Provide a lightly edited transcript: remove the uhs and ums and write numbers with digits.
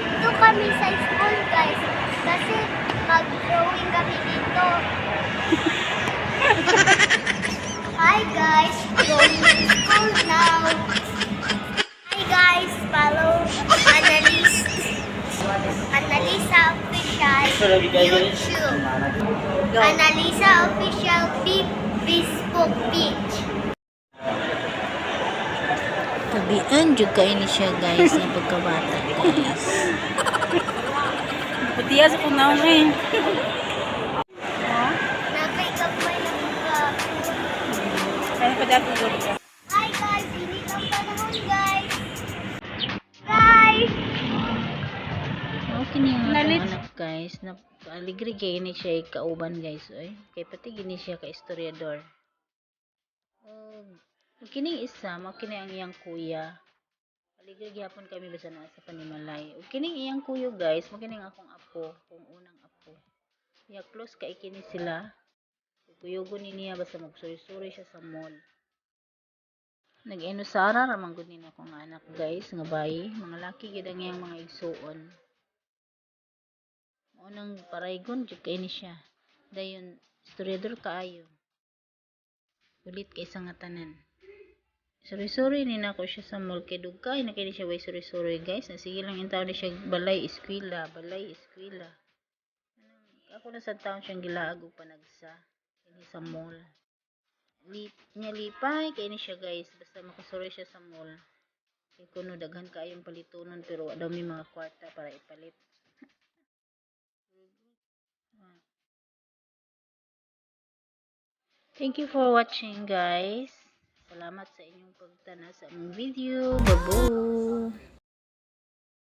Dito kami sa school, guys. Kasi mag-drawing kami dito. Hi, guys. Going to school now. Hi, guys. Follow Annalisa Official YouTube. Annalisa Official Facebook page. Tabian jud kay ni siya guys ng pagkabata guys. Putiya sa kunaw eh. Nakikapay lang ka. Kaya pa dati ulit ka. Hi, guys. Hindi ang panahon, guys. Guys! Okay niya nga Nalit. itong anak guys na aligri kay ni siya kauban guys oy. Kay pati gini siya ka istoryador. Kining isa mao kini ang iyang kuya. Aligri gyapon kami basta naa sa Panimalay. Ug kining iyang kuyo guys, mao kining akong apo, kung unang apo. Ya close kay kini sila. Kuyugon ni niya basta magsuri-suri siya sa mall. Nag-enusara ramang gud ni akong anak guys nga bayi, mga laki gid ang iyang mga igsuon. Mao nang paraygon jud kay ni siya. Dayon istoryador kaayo. Ulit kay sa nga tanan. Suri-suri ni nako siya sa mall kay dugkay na kay siya way suri-suri guys. Sige lang in taon ni siya balay eskwela. Ako na sa taon siyang gilaag og panagsa kini sa mall. Lipay kay ni siya guys basta makasuri siya sa mall. Kay kuno daghan kaayong palitonon pero wa daw may mga kwarta para ipalit. Thank you for watching guys. Salamat sa inyong pagtana sa among video. Bye-bye.